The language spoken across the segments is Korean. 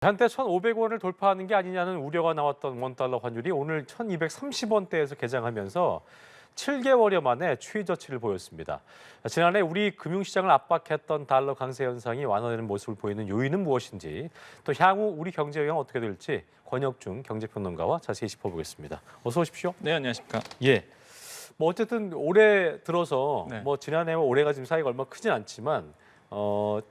한때 1,500원을 돌파하는 게 아니냐는 우려가 나왔던 원달러 환율이 오늘 1,230원대에서 개장하면서 7개월여 만에 최저치를 보였습니다. 지난해 우리 금융시장을 압박했던 달러 강세 현상이 완화되는 모습을 보이는 요인은 무엇인지, 또 향후 우리 경제 영향 어떻게 될지 권혁중 경제평론가와 자세히 짚어보겠습니다. 어서 오십시오. 네, 안녕하십니까. 예. 뭐 어쨌든 올해 들어서 네. 뭐 지난해와 올해가 지금 사이가 얼마 크진 않지만 뭐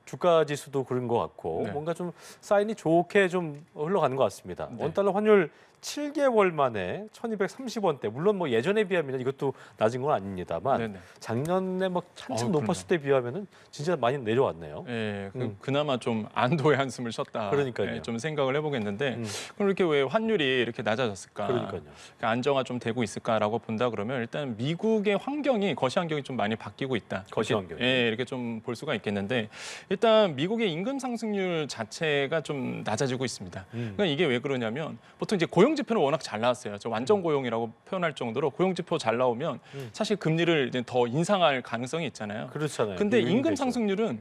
주가 지수도 그런 것 같고 네. 뭔가 좀 사인이 좋게 좀 흘러가는 것 같습니다. 네. 원달러 환율 7개월 만에 1,230원대. 물론 뭐 예전에 비하면 이것도 낮은 건 아닙니다만 네네. 작년에 뭐 한참 그럼요. 높았을 때 비하면은 진짜 많이 내려왔네요. 예, 그나마 좀 안도의 한숨을 쉬었다. 그러니까요. 예, 좀 생각을 해보겠는데 음. 그럼 이렇게 왜 환율이 이렇게 낮아졌을까? 그러니까요. 그러니까 안정화 좀 되고 있을까라고 본다 그러면 일단 미국의 환경이 거시 환경이 좀 많이 바뀌고 있다. 거시 이렇게, 환경이. 예, 이렇게 좀 볼 수가 있겠는데 일단 미국의 임금 상승률 자체가 좀 낮아지고 있습니다. 그러니까 이게 왜 그러냐면 보통 이제 고용 지표는 워낙 잘 나왔어요. 저 완전 고용이라고 표현할 정도로 고용 지표 잘 나오면 사실 금리를 이제 더 인상할 가능성이 있잖아요. 그렇잖아요. 근데 요인이 임금 되죠. 상승률은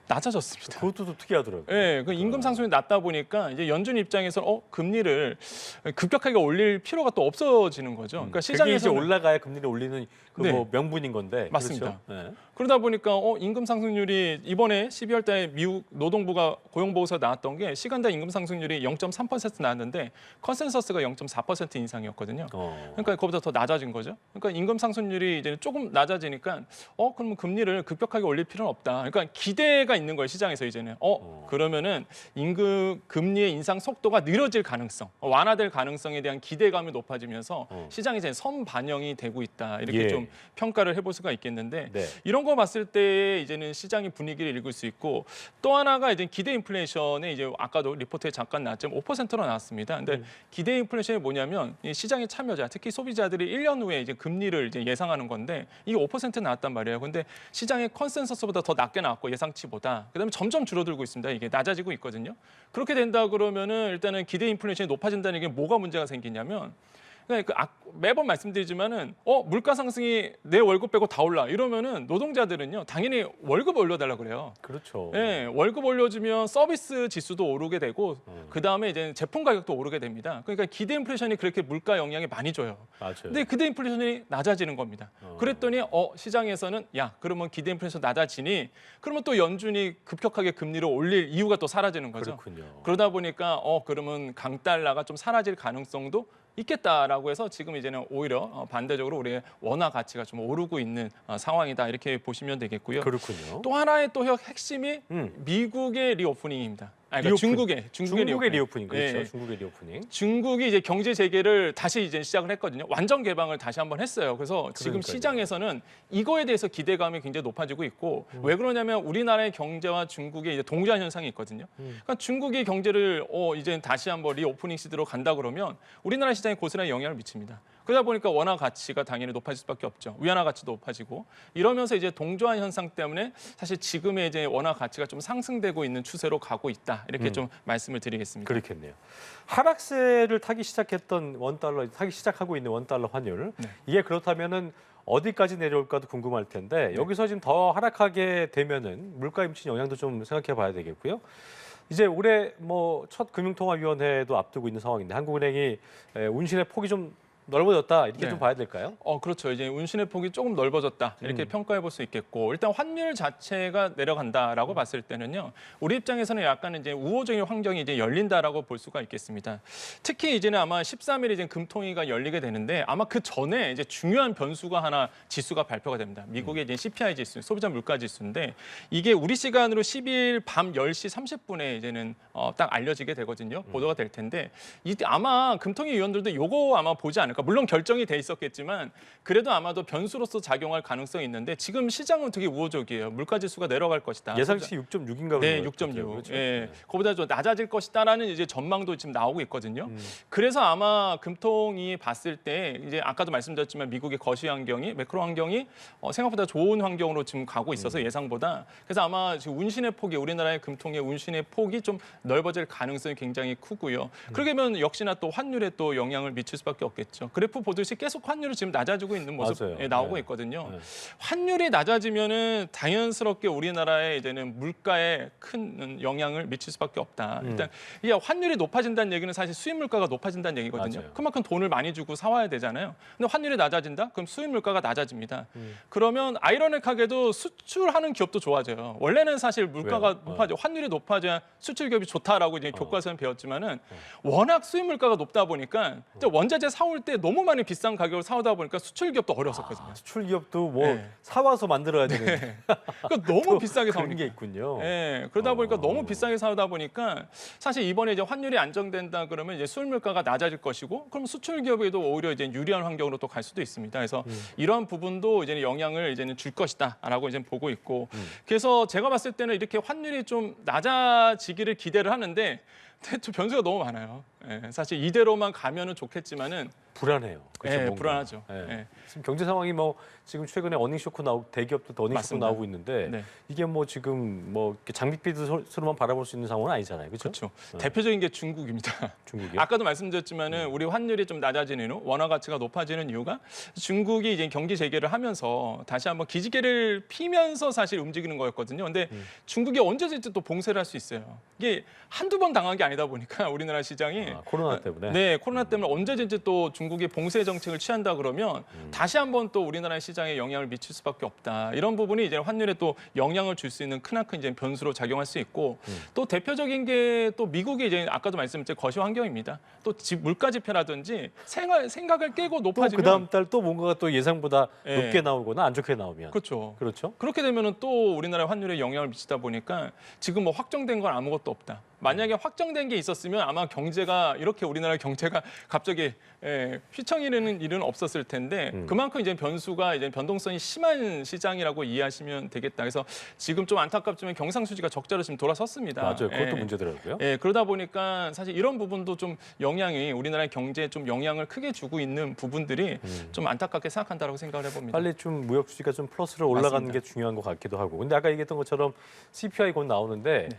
낮아졌습니다. 그것도 또 특이하더라고요. 예, 그 임금 상승률이 낮다 보니까 이제 연준 입장에서 금리를 급격하게 올릴 필요가 또 없어지는 거죠. 그러니까 그게 이제 시장에서 올라가야 금리를 올리는 그 네. 뭐 명분인 건데. 맞습니다. 그렇죠? 네. 그러다 보니까 임금 상승률이 이번에 12월 달에 미국 노동부가 고용 보고서 나왔던 게 시간당 임금 상승률이 0.3% 나왔는데 컨센서스가 0.4% 인상이었거든요. 그러니까 그보다 더 낮아진 거죠. 그러니까 임금 상승률이 이제 조금 낮아지니까 그러면 금리를 급격하게 올릴 필요는 없다. 그러니까 기대가 있는 거예요, 시장에서 이제는. 그러면은 임금 금리의 인상 속도가 느려질 가능성, 완화될 가능성에 대한 기대감이 높아지면서 시장이 이제 선반영이 되고 있다. 이렇게 예. 좀 평가를 해볼 수가 있겠는데 네. 이런 거 봤을 때 이제는 시장의 분위기를 읽을 수 있고 또 하나가 이제 기대 인플레이션에 이제 아까도 리포트에 잠깐 나왔지만 5%로 나왔습니다. 근데 기대 인플레이션이 뭐냐면 이 시장의 참여자, 특히 소비자들이 1년 후에 이제 금리를 이제 예상하는 건데 이게 5% 나왔단 말이에요. 근데 시장의 컨센서스보다 더 낮게 나왔고 예상치보다 그다음에 점점 줄어들고 있습니다. 이게 낮아지고 있거든요. 그렇게 된다 그러면은 일단은 기대 인플레이션이 높아진다는 게 뭐가 문제가 생기냐면 그러니까 매번 말씀드리지만은 물가 상승이 내 월급 빼고 다 올라 이러면은 노동자들은요 당연히 월급 올려달라 그래요. 그렇죠. 예, 월급 올려주면 서비스 지수도 오르게 되고 그 다음에 이제 제품 가격도 오르게 됩니다. 그러니까 기대 인플레이션이 그렇게 물가 영향이 많이 줘요. 맞아요. 근데 기대 인플레이션이 낮아지는 겁니다. 그랬더니 시장에서는 야 그러면 기대 인플레이션 낮아지니 그러면 또 연준이 급격하게 금리를 올릴 이유가 또 사라지는 거죠. 그렇군요. 그러다 보니까 그러면 강달러가 좀 사라질 가능성도 있겠다라고 해서 지금 이제는 오히려 반대적으로 우리의 원화 가치가 좀 오르고 있는 상황이다 이렇게 보시면 되겠고요. 그렇군요. 또 하나의 또 핵심이 미국의 리오프닝입니다. 그러니까 리오프닝. 중국의 리오프닝. 그렇죠. 예. 중국의 리오프닝. 중국이 이제 경제 재개를 다시 이제 시작을 했거든요. 완전 개방을 다시 한번 했어요. 그래서 지금 그러니까요. 시장에서는 이거에 대해서 기대감이 굉장히 높아지고 있고 왜 그러냐면 우리나라의 경제와 중국의 이제 동조한 현상이 있거든요. 그러니까 중국이 경제를 이제 다시 한번 리오프닝 시대로 간다 그러면 우리나라 시장에 고스란히 영향을 미칩니다. 그러다 보니까 원화 가치가 당연히 높아질 수밖에 없죠. 위안화 가치도 높아지고 이러면서 이제 동조한 현상 때문에 사실 지금의 이제 원화 가치가 좀 상승되고 있는 추세로 가고 있다. 이렇게 좀 말씀을 드리겠습니다. 그렇겠네요. 하락세를 타기 시작하고 있는 원달러 환율. 네. 이게 그렇다면은 어디까지 내려올까도 궁금할 텐데 여기서 지금 더 하락하게 되면은 물가에 미치는 영향도 좀 생각해 봐야 되겠고요. 이제 올해 뭐 첫 금융통화위원회도 앞두고 있는 상황인데 한국은행이 운신의 폭이 좀 넓어졌다 이렇게 네. 좀 봐야 될까요? 그렇죠. 이제 운신의 폭이 조금 넓어졌다 이렇게 평가해 볼 수 있겠고 일단 환율 자체가 내려간다라고 봤을 때는요 우리 입장에서는 약간 이제 우호적인 환경이 이제 열린다라고 볼 수가 있겠습니다. 특히 이제는 아마 13일 이제 금통위가 열리게 되는데 아마 그 전에 이제 중요한 변수가 하나 지수가 발표가 됩니다. 미국의 이제 CPI 지수, 소비자 물가 지수인데 이게 우리 시간으로 12일 밤 10시 30분에 이제는 딱 알려지게 되거든요. 보도가 될 텐데 이때 아마 금통위 위원들도 요거 아마 보지 않을까. 물론 결정이 돼 있었겠지만 그래도 아마도 변수로서 작용할 가능성이 있는데 지금 시장은 되게 우호적이에요. 물가 지수가 내려갈 것이다. 예상치 6.6인가 네, 6.6. 그렇죠? 예, 그보다 좀 낮아질 것이다라는 이제 전망도 지금 나오고 있거든요. 그래서 아마 금통이 봤을 때 이제 아까도 말씀드렸지만 미국의 거시 환경이 매크로 환경이 생각보다 좋은 환경으로 지금 가고 있어서 예상보다 그래서 아마 지금 운신의 폭이 우리나라의 금통의 운신의 폭이 좀 넓어질 가능성이 굉장히 크고요. 그러게 되면 역시나 또 환율에 또 영향을 미칠 수밖에 없겠죠. 그렇죠. 그래프 보듯이 계속 환율이 지금 낮아지고 있는 모습 맞아요. 나오고 네. 있거든요. 네. 환율이 낮아지면은 당연스럽게 우리나라에 이제는 물가에 큰 영향을 미칠 수밖에 없다. 일단 이게 환율이 높아진다는 얘기는 사실 수입 물가가 높아진다는 얘기거든요. 맞아요. 그만큼 돈을 많이 주고 사와야 되잖아요. 근데 환율이 낮아진다? 그럼 수입 물가가 낮아집니다. 그러면 아이러닉하게도 수출하는 기업도 좋아져요. 원래는 사실 물가가 왜요? 높아져, 환율이 높아져야 수출 기업이 좋다라고 이제 교과서는 배웠지만은 워낙 수입 물가가 높다 보니까 이제 원자재 사올 때 너무 많이 비싼 가격을 사오다 보니까 수출 기업도 어려웠었거든요. 수출 기업도 뭐 네. 사와서 만들어야 되는 그러니까 너무 비싸게 그런 사오니까. 게 있군요. 예, 그러다 보니까 너무 비싸게 사다 보니까 사실 이번에 이제 환율이 안정된다 그러면 이제 수입 물가가 낮아질 것이고 그럼 수출 기업에도 오히려 이제 유리한 환경으로 또 갈 수도 있습니다. 그래서 이런 부분도 이제는 영향을 이제는 줄 것이다라고 이제 보고 있고 그래서 제가 봤을 때는 이렇게 환율이 좀 낮아지기를 기대를 하는데 근데 또 변수가 너무 많아요. 예, 사실 이대로만 가면은 좋겠지만은 불안해요. 그렇죠, 예, 뭔가. 불안하죠. 예. 예. 지금 경제 상황이 뭐 지금 최근에 어닝 쇼크 나오고 대기업도 어닝 쇼크 맞습니다. 나오고 있는데 네. 이게 뭐 지금 뭐 이렇게 장밋빛으로만 바라볼 수 있는 상황은 아니잖아요. 그렇죠? 그렇죠. 대표적인 게 중국입니다. 중국이. 아까도 말씀드렸지만은 우리 환율이 좀 낮아지는 이유, 원화 가치가 높아지는 이유가 중국이 이제 경기 재개를 하면서 다시 한번 기지개를 피면서 사실 움직이는 거였거든요. 근데 중국이 언제든지 또 봉쇄를 할 수 있어요. 이게 한두 번 당한 게 아니다 보니까 우리나라 시장이 코로나 때문에. 네, 코로나 때문에 언제든지 또 중국이 봉쇄 정책을 취한다 그러면 다시 한번 또 우리나라 시장에 영향을 미칠 수밖에 없다. 이런 부분이 이제 환율에 또 영향을 줄 수 있는 크나큰 이제 변수로 작용할 수 있고 또 대표적인 게 또 미국이 이제 아까도 말씀드린 거시 환경입니다. 또 물가 지표라든지 생각을 깨고 또 높아지면 그 다음 달 또 뭔가가 또 예상보다 예. 높게 나오거나 안 좋게 나오면. 그렇죠. 그렇죠? 그렇게 되면은 또 우리나라 환율에 영향을 미치다 보니까 지금 뭐 확정된 건 아무것도 없다. 만약에 확정된 게 있었으면 아마 경제가 이렇게 우리나라 경제가 갑자기 휘청이는 일은 없었을 텐데 그만큼 이제 변수가 이제 변동성이 심한 시장이라고 이해하시면 되겠다. 그래서 지금 좀 안타깝지만 경상수지가 적자로 지금 돌아섰습니다. 맞아요. 그것도 예. 문제더라고요. 예, 그러다 보니까 사실 이런 부분도 좀 영향이 우리나라 경제에 좀 영향을 크게 주고 있는 부분들이 좀 안타깝게 생각한다라고 생각을 해봅니다. 빨리 좀 무역 수지가 좀 플러스로 올라가는 맞습니다. 게 중요한 것 같기도 하고. 근데 아까 얘기했던 것처럼 CPI 곧 나오는데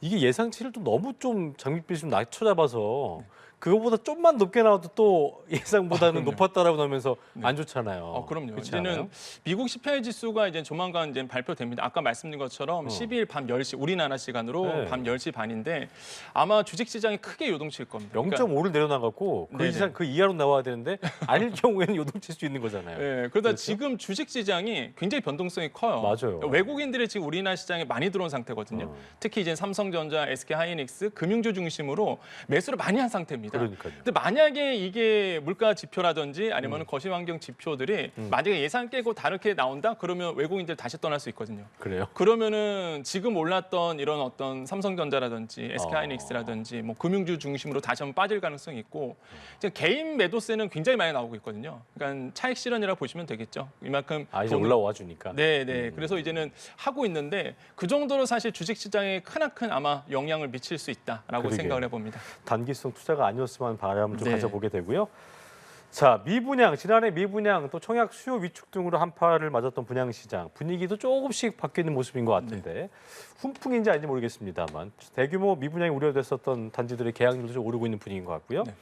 이게 예상치를 또 너무 좀 장밋빛이 좀 낮춰잡아서 그거보다 좀만 높게 나와도 또 예상보다는 그럼요. 높았다라고 나오면서 안 좋잖아요. 그럼요. 그렇지 이제는 않아요? 미국 CPI 지수가 이제 조만간 이제 발표됩니다. 아까 말씀드린 것처럼 12일 밤 10시 우리나라 시간으로 네. 밤 10시 반인데 아마 주식 시장이 크게 요동칠 겁니다. 0.5를 내려나갔고 그 네네. 이상 그 이하로 나와야 되는데 아닐 경우에는 요동칠 수 있는 거잖아요. 네, 그러다 그렇죠? 지금 주식 시장이 굉장히 변동성이 커요. 맞아요. 외국인들이 지금 우리나라 시장에 많이 들어온 상태거든요. 특히 이제 삼성전자, SK하이닉스 금융주 중심으로 매수를 많이 한 상태입니다. 그러니까요. 근데 만약에 이게 물가 지표라든지 아니면 거시환경 지표들이 만약에 예상 깨고 다르게 나온다 그러면 외국인들 다시 떠날 수 있거든요. 그래요? 그러면은 지금 올랐던 이런 어떤 삼성전자라든지 SK하이닉스라든지 뭐 금융주 중심으로 다시 한번 빠질 가능성이 있고 이제 개인 매도세는 굉장히 많이 나오고 있거든요. 그러니까 차익 실현이라 보시면 되겠죠. 이만큼 이제 돈을- 올라와 주니까. 네. 그래서 이제는 하고 있는데 그 정도로 사실 주식 시장에 크나큰 아마 영향을 미칠 수 있다라고 그러게요. 생각을 해봅니다. 단기성 투자가 아니었으면 바람을 좀 네. 가져보게 되고요. 자, 미분양, 지난해 미분양 또 청약 수요 위축 등으로 한파를 맞았던 분양시장 분위기도 조금씩 바뀌는 모습인 것 같은데 훈풍인지 아닌지 모르겠습니다만 대규모 미분양이 우려됐었던 단지들의 계약률도 좀 오르고 있는 분위기인 것 같고요. 네.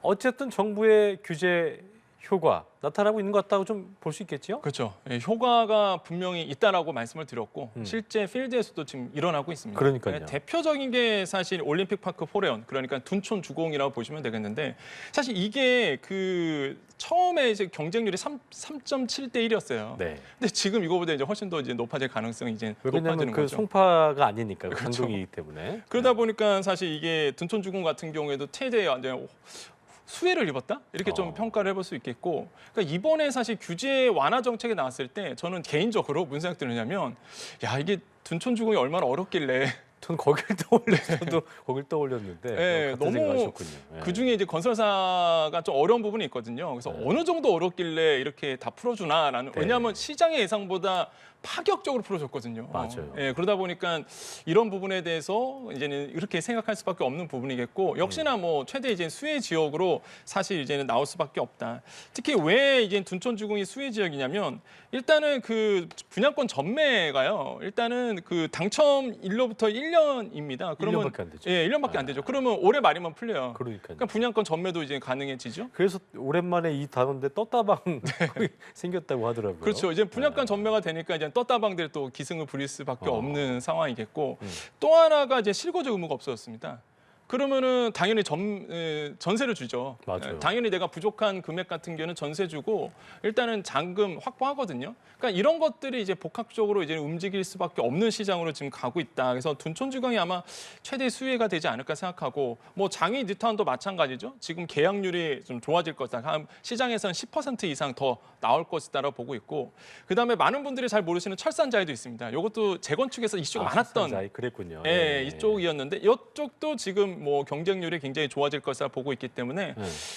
어쨌든 정부의 규제 효과 나타나고 있는 것 같다고 좀 볼 수 있겠지요? 그렇죠. 예, 효과가 분명히 있다라고 말씀을 드렸고 실제 필드에서도 지금 일어나고 있습니다. 그러니까요. 예, 대표적인 게 사실 올림픽파크 포레온 그러니까 둔촌 주공이라고 보시면 되겠는데 사실 이게 그 처음에 이제 경쟁률이 3.7대 1이었어요. 네. 근데 지금 이거보다 이제 훨씬 더 이제 높아질 가능성이 이제 왜냐하면 높아지는 그 거죠. 송파가 아니니까 그렇죠. 강동이기 때문에. 그러다 보니까 사실 이게 둔촌 주공 같은 경우에도 최대 완전 수혜를 입었다 이렇게 좀 평가를 해볼 수 있겠고 그러니까 이번에 사실 규제 완화 정책이 나왔을 때 저는 개인적으로 무슨 생각 드느냐면 야 이게 둔촌 주공이 얼마나 어렵길래 전 거길 떠올렸어도 거길 떠올렸는데 네, 같은 너무 생각하셨군요. 네. 그 중에 이제 건설사가 좀 어려운 부분이 있거든요. 그래서 어느 정도 어렵길래 이렇게 다 풀어주나라는 네. 왜냐하면 시장의 예상보다 파격적으로 풀어줬거든요. 맞아요. 예, 그러다 보니까 이런 부분에 대해서 이제는 이렇게 생각할 수밖에 없는 부분이겠고 역시나 뭐 최대 이제 수혜 지역으로 사실 이제는 나올 수밖에 없다. 특히 왜 이제 둔촌주공이 수혜 지역이냐면 일단은 그 분양권 전매가요. 일단은 그 당첨일로부터 1년입니다. 그러면 1년밖에 안 되죠. 예, 1년밖에 안 되죠. 그러면 올해 말이면 풀려요. 그러니까요. 그러니까 분양권 전매도 이제 가능해지죠. 그래서 오랜만에 이 단원데 떴다방 거의 생겼다고 하더라고요. 그렇죠. 이제 분양권 전매가 되니까 이제 떴다방들 또 기승을 부릴 수밖에 없는 상황이겠고 음. 또 하나가 이제 실거주 의무가 없어졌습니다. 그러면은 당연히 전세를 주죠. 맞아요. 당연히 내가 부족한 금액 같은 경우는 전세 주고 일단은 잔금 확보하거든요. 그러니까 이런 것들이 이제 복합적으로 이제 움직일 수밖에 없는 시장으로 지금 가고 있다. 그래서 둔촌주공이 아마 최대 수혜가 되지 않을까 생각하고 뭐 장이 뉴타운도 마찬가지죠. 지금 계약률이 좀 좋아질 것이다. 시장에서는 10% 이상 더 나올 것이다라고 보고 있고 그다음에 많은 분들이 잘 모르시는 철산자이도 있습니다. 이것도 재건축에서 이슈가 많았던 철산자이, 그랬군요. 예, 이쪽이었는데 이쪽도 지금 뭐 경쟁률이 굉장히 좋아질 것이라 보고 있기 때문에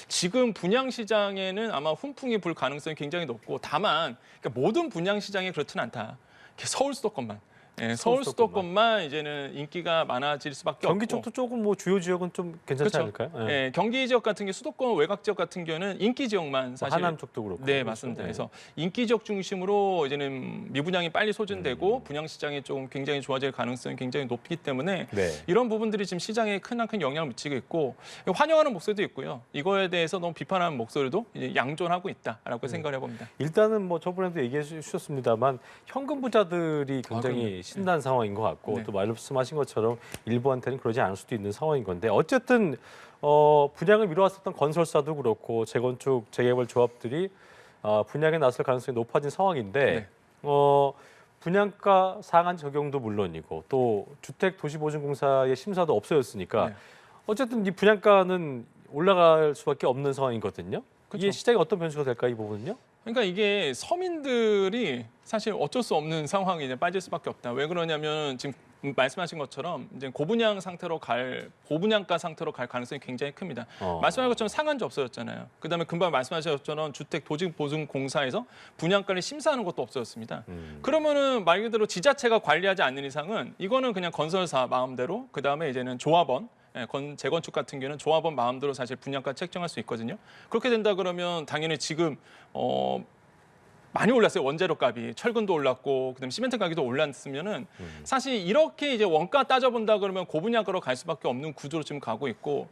지금 분양 시장에는 아마 훈풍이 불 가능성이 굉장히 높고 다만 그러니까 모든 분양 시장이 그렇지는 않다. 서울 수도권만. 예, 서울 수도권만 이제는 인기가 많아질 수밖에 경기 없고. 쪽도 조금 뭐 주요 지역은 좀 괜찮지 그렇죠. 않을까요? 예. 예, 경기 지역 같은 게 수도권 외곽 지역 같은 경우는 인기 지역만 사실 하남 쪽도 그렇고. 네, 그렇죠. 맞습니다. 네. 그래서 인기 지역 중심으로 이제는 미분양이 빨리 소진되고 분양 시장이 좀 굉장히 좋아질 가능성이 굉장히 높기 때문에 네. 이런 부분들이 지금 시장에 큰 영향을 미치고 있고 환영하는 목소리도 있고요. 이거에 대해서 너무 비판하는 목소리도 이제 양존하고 있다라고 생각을 해봅니다. 일단은 뭐 저번에도 얘기해 주셨습니다만 현금 부자들이 굉장히 그럼요. 신난 상황인 것 같고 네. 또 말씀하신 것처럼 일부한테는 그러지 않을 수도 있는 상황인 건데 어쨌든 분양을 미뤄왔었던 건설사도 그렇고 재건축 재개발 조합들이 분양에 나설 가능성이 높아진 상황인데 네. 분양가 상한 적용도 물론이고 또 주택도시보증공사의 심사도 없어졌으니까 네. 어쨌든 이 분양가는 올라갈 수밖에 없는 상황이거든요. 이게 그렇죠. 시장에 어떤 변수가 될까 이 부분은요? 그러니까 이게 서민들이 사실 어쩔 수 없는 상황이 이제 빠질 수밖에 없다. 왜 그러냐면 지금 말씀하신 것처럼 이제 고분양가 상태로 갈 가능성이 굉장히 큽니다. 말씀하신 것처럼 상한제 없어졌잖아요. 그다음에 금방 말씀하신 것처럼 주택도시보증공사에서 분양가를 심사하는 것도 없어졌습니다. 그러면은 말 그대로 지자체가 관리하지 않는 이상은 이거는 그냥 건설사 마음대로 그다음에 이제는 조합원 재건축 같은 경우는 조합원 마음대로 사실 분양가 책정할 수 있거든요. 그렇게 된다 그러면 당연히 지금 많이 올랐어요. 원재료 값이 철근도 올랐고 그다음 시멘트 가격도 올랐으면은 사실 이렇게 이제 원가 따져본다 그러면 고분양가로 갈 수밖에 없는 구조로 지금 가고 있고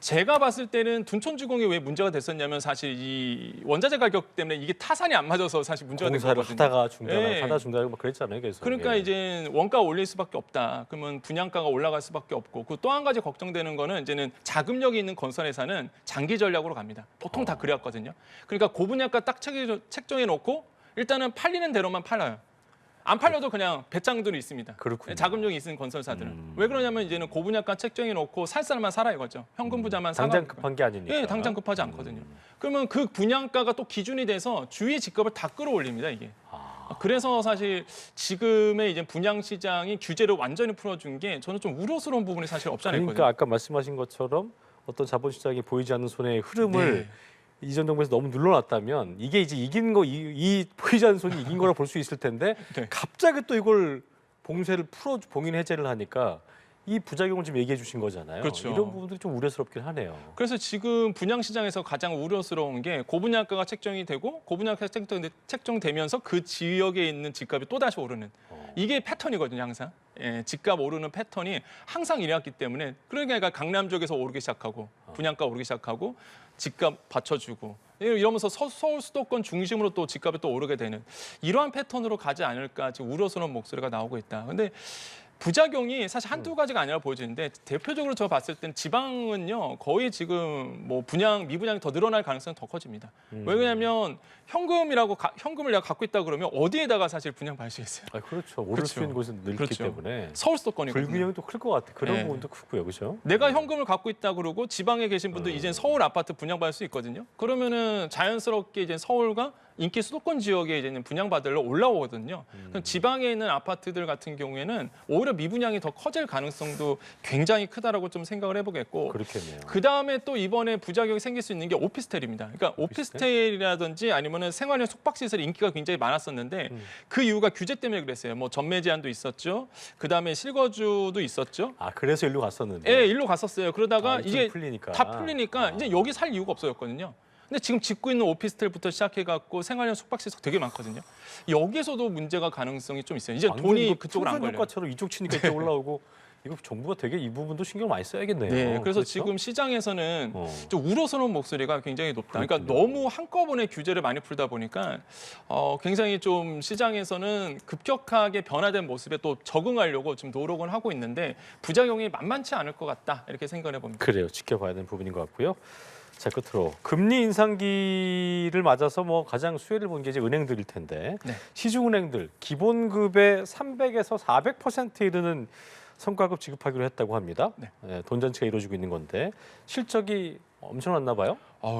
제가 봤을 때는 둔촌주공이 왜 문제가 됐었냐면 사실 이 원자재 가격 때문에 이게 타산이 안 맞아서 사실 문제가 된 공사를 거거든요. 하다가 중단하고 예. 하다 중단하고 막 그랬잖아요. 그래서 그러니까 예. 이제 원가 올릴 수밖에 없다. 그러면 분양가가 올라갈 수밖에 없고 그 또 한 가지 걱정되는 거는 이제는 자금력이 있는 건설회사는 장기 전략으로 갑니다. 보통 다 그래왔거든요. 그러니까 고분양가 딱 책정해 놓고 일단은 팔리는 대로만 팔아요. 안 팔려도 그냥 배짱들이 있습니다. 그렇군요. 자금력이 있는 건설사들은. 왜 그러냐면 이제는 고분양가 책정해 놓고 살 사람만 살아 이거죠. 현금 부자만 당장 사가. 급한 게 아니니까. 예, 당장 급하지 않거든요. 그러면 그 분양가가 또 기준이 돼서 주위 집값을 다 끌어올립니다, 이게. 그래서 사실 지금의 이제 분양 시장이 규제를 완전히 풀어준 게 저는 좀 우려스러운 부분이 사실 없지 않아 있거든요. 그러니까 아까 말씀하신 것처럼 어떤 자본시장이 보이지 않는 손해의 흐름을 네. 이전 정부에서 너무 눌러놨다면 이게 이제 이긴 거 이 보이지 않는 손이 이긴 거라 볼 수 있을 텐데 네. 갑자기 또 이걸 봉쇄를 풀어 봉인 해제를 하니까 이 부작용을 지금 얘기해 주신 거잖아요. 그렇죠. 이런 부분들이 좀 우려스럽긴 하네요. 그래서 지금 분양 시장에서 가장 우려스러운 게 고분양가가 책정이 되고 고분양가가 책정되면서 그 지역에 있는 집값이 또 다시 오르는 이게 패턴이거든요, 항상. 예, 집값 오르는 패턴이 항상 이래왔기 때문에 그러니까 강남 쪽에서 오르기 시작하고 분양가 오르기 시작하고 집값 받쳐주고 이러면서 서울 수도권 중심으로 또 집값이 또 오르게 되는 이러한 패턴으로 가지 않을까 지금 우려스러운 목소리가 나오고 있다. 근데 부작용이 사실 한두 가지가 아니라 보여지는데 대표적으로 저 봤을 땐 지방은요 거의 지금 뭐 미분양이 더 늘어날 가능성이 더 커집니다. 왜냐하면 현금을 내가 갖고 있다 그러면 어디에다가 사실 분양 발수했어요. 그렇죠. 오를 수 있는 곳은 늘기 그렇죠. 때문에 서울 수도권이거든요. 불균형이 또 클 것 같아. 그런 네. 부분도 크고요, 그렇죠? 내가 현금을 갖고 있다 그러고 지방에 계신 분들 이제 서울 아파트 분양 받을 수 있거든요. 그러면은 자연스럽게 이제 서울과 인기 수도권 지역에 이제는 분양받으러 올라오거든요. 그럼 지방에 있는 아파트들 같은 경우에는 오히려 미분양이 더 커질 가능성도 굉장히 크다라고 좀 생각을 해보겠고. 그렇겠네요. 그 다음에 또 이번에 부작용이 생길 수 있는 게 오피스텔입니다. 그러니까 오피스텔이라든지 아니면은 생활형 숙박시설이 인기가 굉장히 많았었는데 그 이유가 규제 때문에 그랬어요. 뭐 전매 제한도 있었죠. 그 다음에 실거주도 있었죠. 아, 그래서 일로 갔었는데. 예, 일로 갔었어요. 그러다가 이쪽이 이게 풀리니까. 다 풀리니까 이제 여기 살 이유가 없어졌거든요. 근데 지금 짓고 있는 오피스텔부터 시작해갖고 생활형 숙박시설 되게 많거든요. 여기서도 문제가 가능성이 좀 있어요. 이제 돈이 그쪽으로 안 걸려요. 효과처럼 이쪽 치니까 이쪽 올라오고 이거 정부가 되게 이 부분도 신경 많이 써야겠네요. 네, 그래서 그렇죠? 지금 시장에서는 좀 우러서는 목소리가 굉장히 높다. 그러니까 그렇군요. 너무 한꺼번에 규제를 많이 풀다 보니까 굉장히 좀 시장에서는 급격하게 변화된 모습에 또 적응하려고 지금 노력을 하고 있는데 부작용이 만만치 않을 것 같다 이렇게 생각을 해봅니다. 그래요. 지켜봐야 되는 부분인 것 같고요. 자, 끝으로 금리 인상기를 맞아서 뭐 가장 수혜를 본 게 이제 은행들일 텐데 네. 시중은행들 기본급의 300에서 400%에 이르는 성과급 지급하기로 했다고 합니다. 네. 돈 잔치가 이루어지고 있는 건데 실적이 엄청났나 봐요.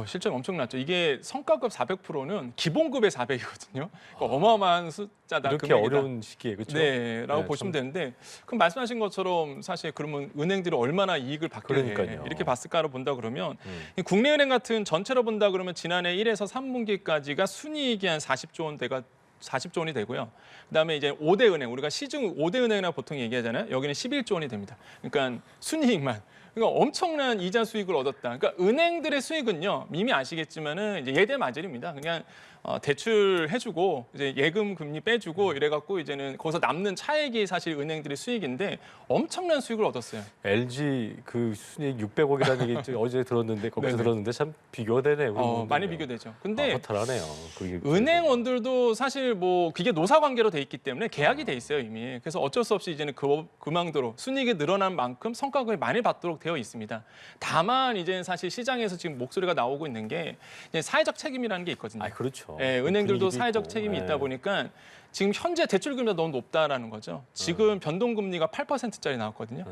실적이 엄청났죠. 이게 성과급 400%는 기본급의 400이거든요. 어마어마한 숫자다. 이렇게 금액이다. 어려운 시기에 그렇죠? 네, 라고 네, 보시면 참. 되는데 그럼 말씀하신 것처럼 사실 그러면 은행들이 얼마나 이익을 받길래 그러니까요. 이렇게 봤을까로 본다 그러면 국내은행 같은 전체로 본다 그러면 지난해 1에서 3분기까지가 순이익이 한 40조 원이 되고요. 그다음에 이제 5대 은행, 우리가 시중 5대 은행이라고 보통 얘기하잖아요. 여기는 11조 원이 됩니다. 그러니까 순이익만. 그러니까 엄청난 이자 수익을 얻었다. 그러니까 은행들의 수익은요, 이미 아시겠지만은 이제 예대 마진입니다. 그냥 대출해주고 이제 예금 금리 빼주고 이래갖고 이제는 거기서 남는 차액이 사실 은행들의 수익인데 엄청난 수익을 얻었어요. LG 그 순이익 600억이라는 얘기 어제 들었는데 거기서 네네. 들었는데 참 비교가 되네요. 많이 비교되죠. 근데 허탈하네요. 그게 은행원들도 사실 뭐 그게 노사 관계로 돼 있기 때문에 계약이 돼 있어요 이미. 그래서 어쩔 수 없이 이제는 그 망대로 순이익이 늘어난 만큼 성과급이 많이 받도록 되어 있습니다. 다만 이제 사실 시장에서 지금 목소리가 나오고 있는 게 이제 사회적 책임이라는 게 있거든요. 아, 그렇죠. 예, 은행들도 분위기도 사회적 있고. 책임이 네. 있다 보니까 지금 현재 대출 금리가 너무 높다라는 거죠. 지금 변동 금리가 8%짜리 나왔거든요.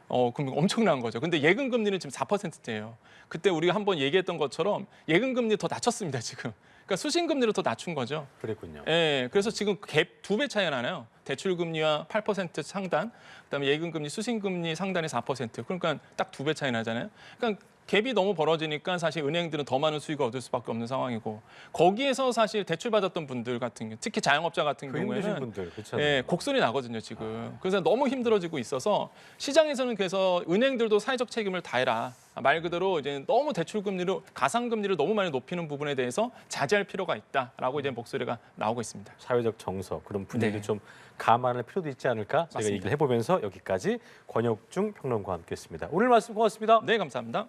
그럼 엄청난 거죠. 근데 예금 금리는 지금 4%대예요. 그때 우리가 한번 얘기했던 것처럼 예금 금리 더 낮췄습니다, 지금. 그러니까 수신 금리를 더 낮춘 거죠. 그랬군요. 예, 그래서 지금 갭 2배 차이가 나요. 대출 금리와 8% 상단, 그다음에 예금 금리, 수신 금리 상단이 4%. 그러니까 딱 2배 차이 나잖아요. 그러니까 갭이 너무 벌어지니까 사실 은행들은 더 많은 수익을 얻을 수밖에 없는 상황이고 거기에서 사실 대출 받았던 분들 같은 경우, 특히 자영업자 같은 그 힘드신 경우에는 분들 그렇잖아요. 예, 곡선이 나거든요 지금. 그래서 너무 힘들어지고 있어서 시장에서는 그래서 은행들도 사회적 책임을 다해라. 말 그대로 이제 너무 대출 금리로 가상 금리를 너무 많이 높이는 부분에 대해서 자제할 필요가 있다라고 이제 목소리가 나오고 있습니다. 사회적 정서 그런 분위기도 네. 좀 감안할 필요도 있지 않을까 저희가 맞습니다. 얘기를 해보면서 여기까지 권혁중 평론가와 함께했습니다. 오늘 말씀 고맙습니다. 네, 감사합니다.